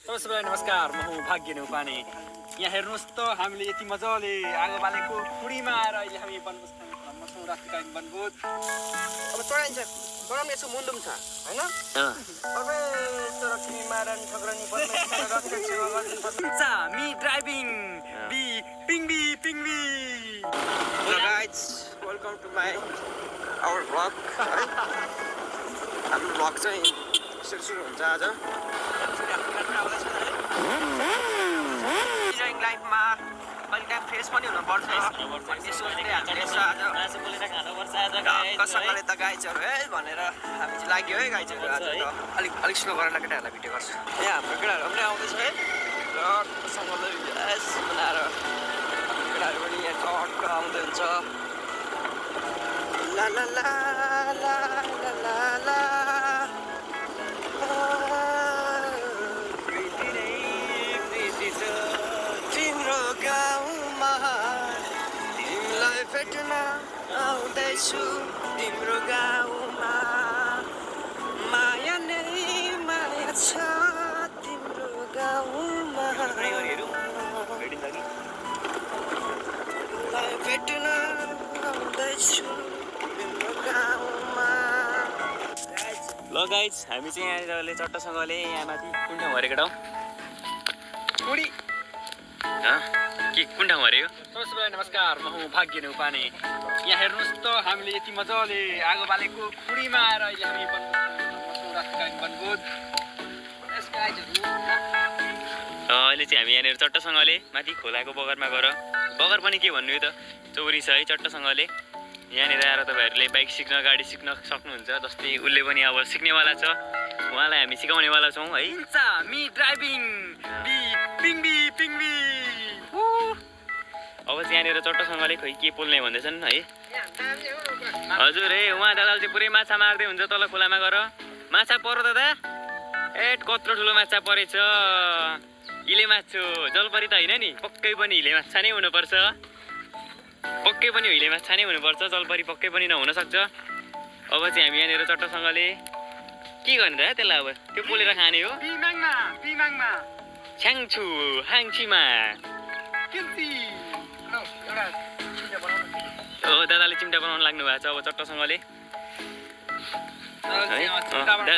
सबैलाई नमस्कार, म हुँ भाग्य नेउपाने। यहाँ हेर्नुहोस् त, हामीले यति मजाले आगो बालेको खुडीमा आएर अहिले हामी बनभोज खान मछौँ, रात्रिकालीन बनभोज। अब चढाइन्छ, गरम यसो मुन्दुम छ हैन? अबे तर तिमी मारन ठगरनी बदमासी गरेर रक्षा सेवा गर्दिन्छ। मी ड्राइभिङ बी पिङबी पिङबी। Hello guys, welcome to my our vlog. हाम्रो भ्लग चाहिँ यसरी सुरु हुन्छ आज। इन्जोइङ लाइफमा कहिले काहीँ फ्रेस पनि हुनुपर्छ भन्ने सोचले हामीले कसैले त गाइजहरू है भनेर हामी चाहिँ लाग्यो है गाइजहरू। आज त अलिक स्लो गरेर केटाहरूलाई भिडियो गर्छु। यहाँ हाम्रो केटाहरू पनि आउँदैछ है र सँगले यस बनाएर केटाहरू पनि यहाँ टक्क आउँदै हुन्छ। ला ला ला ला ला ला तिम्रो गाउँमा तिमीलाई भेट्न आउँदैछु। तिम्रो गाउँमा माया नै माया छ। तिम्रो गाउँमा भेट्न आउँदैछु तिम्रो गाउँमा। ल गाइज, हामी चाहिँ यहाँनिर चट्टसँगले यहाँ माथि कुन ठाउँ हरेको ठाउँ कुडी के कुन ठाउँ हरे हो? सबैलाई नमस्कार, म हुँ भाग्य नेउपाने। यहाँ हेर्नुहोस् त, हामीले यति मजाले आगो बालेको खुडीमा आएर अहिले हामी बनभोज रात्रिकालीन बनभोज। अहिले चाहिँ हामी यहाँनिर चट्टसँगले माथि खोलाको बगरमा गएर, बगर पनि के भन्नु त चौरी छ है। चट्टसँगले यहाँनिर आएर तपाईँहरूले बाइक सिक्न गाडी सिक्न सक्नुहुन्छ। जस्तै उसले पनि अब सिक्नेवाला छ, उहाँलाई हामी सिकाउनेवाला छौँ है। मी ड्राइभिङ बी पिङबी पिङबी। अब चाहिँ यहाँनिर चट्टसँगले खोइ के पोल्ने भन्दैछन् है। हजुर है, उहाँ दादाले चाहिँ पुरै माछा मार्दै हुन्छ तल खोलामा गएर। माछा परो दादा? ए कत्रो ठुलो माछा परेछ। हिले माछा जलपरी त होइन नि, पक्कै पनि हिले माछा नै हुनुपर्छ। पक्कै पनि हिले माछा नै हुनुपर्छ, जलपरी पक्कै पनि नहुन सक्छ। अब चाहिँ हामी यहाँनिर चट्टसँगले के गर्ने त त्यसलाई? अब त्यो पोलेर खाने हो। छ्याङछु हाङछीमा दादाले चिम्टा बनाउन लाग्नु भएको छ अब चट्टसँगले।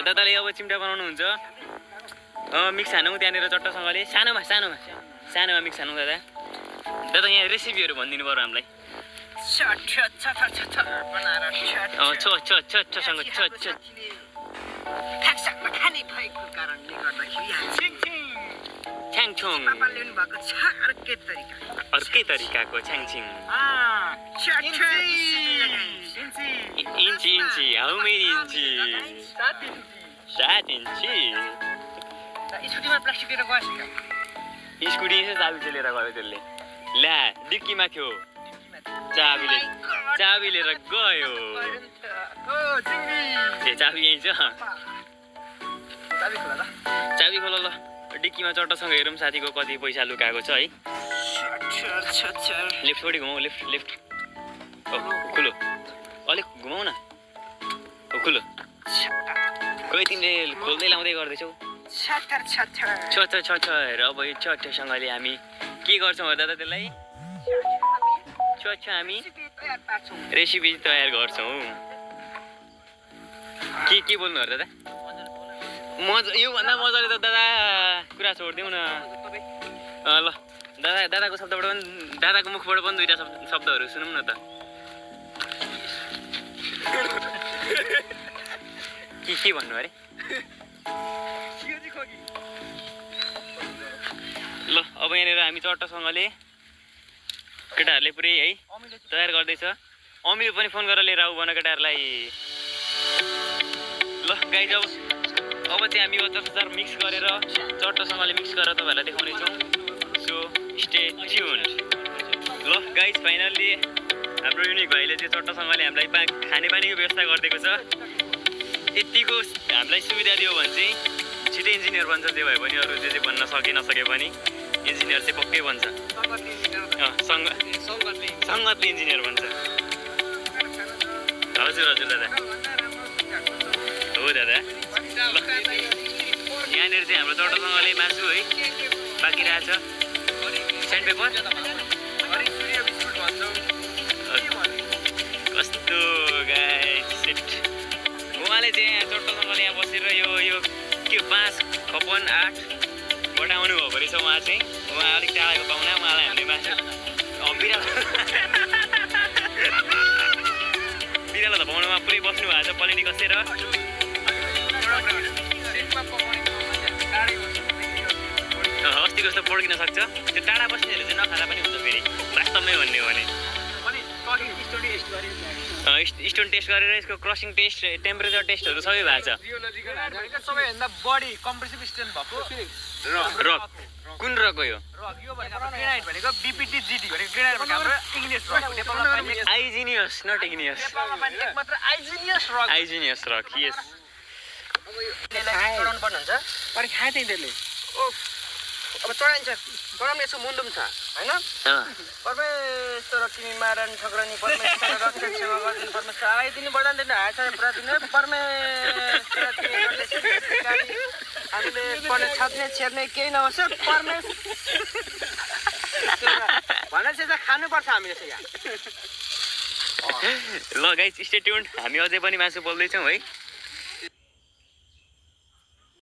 दादाले अब चिम्टा बनाउनुहुन्छ। मिक्स हानौँ त्यहाँनिर चट्टसँगले। सानोमा मिक्स हानौँ दादा। दादा यहाँ रेसिपीहरू भनिदिनु पर्यो हामीलाई। छ्याङछुङ अर्कै तरिकाको छ्याङछिङ। Inch how many inch? 7 इन्ची। स्कुटी चाबी लिएर गयो त्यसले। ल्या डिक्कीमा थियो, चाबी लिएर गयो। ए चाबी यहीँ छ, चाबी खोल ल। डिक्कीमा चट्टसँग हेरौँ साथीको कति पैसा लुकाएको छ है। लेफ्ट थोडी घुमाऊ, लेफ्ट खुलो अलिक घुमाउ न। खुलो खोइ तिमीले खोल्दै लाउँदै गर्दैछौ। र अब यो छसँगले हामी के गर्छौँ दादा त्यसलाई? हामी रेसिपी तयार गर्छौँ। के बोल्नु हो दादा? योभन्दा मजाले त दादा कुरा छोडिदिउँ न। ल दादाको शब्दबाट पनि, दादाको मुखबाट पनि दुईवटा शब्दहरू सुनौँ न त। के भन्नु अरे? ल अब यहाँनिर हामी चट्टसँगले केटाहरूले पुरै है तयार गर्दैछ। अमिलो पनि फोन गरेर लिएर आऊ भन केटाहरूलाई। ल गाइज, अब चाहिँ हामी अचार मिक्स गरेर चट्टसँगले मिक्स गरेर तपाईँहरूलाई देखाउनेछौँ। So stay tune. ल गाइज, फाइनल्ली हाम्रो युनिक भाइले चाहिँ चट्टसँगले हामीलाई खानेपानीको व्यवस्था गरिदिएको छ। यतिको हामीलाई सुविधा दियो भने चाहिँ छिटै इन्जिनियर बन्छ। त्यो भए पनि अरू जे बन्न नसके पनि इन्जिनियर चाहिँ पक्कै बन्छ। सङ्गतले इन्जिनियर बन्छ। हजुर दादा हो दादा। यहाँनिर चाहिँ हाम्रो चट्टसँगले मासु है पाकिरहेछ स्यान्ड पेपर कस्तो गाइस सेट उहाँले चाहिँ यहाँ चट्टसँगले यहाँ बसेर यो के 5 खपन 8 बटाउनु भएको रहेछ उहाँ चाहिँ उहाँ अलिक टाढाको पाहुना उहाँलाई हामीले मासु बिरालो त पाउनुमा पुरै बस्नु भएको छ पलेटी कसेर अस्ति कस्तो पड्किन सक्छ त्यो टाढा बस्नेहरूले चाहिँ नखाँदा पनि हुन्छ फेरि वास्तवमै भन्ने हो भने स्टोन टेस्ट गरेर यसको क्रसिङ टेस्ट टेम्परेचर टेस्टहरू सबै भएको छ सबैभन्दा बढी कम्प्रेसिभ स्ट्रेन्थ भएको रक कुन रक हो यो ग्रेनाइट भनेको बीपीटी जीटी भनेको ग्रेनाइट भनेको हाम्रो इग्नियस रक नेपालमा पाइने आइजिनियस नट इग्नियस नेपालमा पाइने एकमात्र आइजिनियस रक यस चढाउनु पर्ने हुन्छ अनि खाए त्यही त्यसले अब चढाइन्छ गरम यसो मुन्दुम छ होइन परमेश्वर तिमी मारन ठक्रनी परमेश्वर रक्षक सेवा गरिदिनु परमेश्वर आइदिनु वरदान दिनु हात प्रतिदिन परमेश्वर तिमी हामीले पर्ने छाप्ने छेर्ने केही नहोस् परमेश्वर भनेपछि चाहिँ खानुपर्छ हामीले चाहिँ यहाँ ल गाइस स्टे ट्युन्ड हामी अझै पनि मासु बोल्दैछौँ है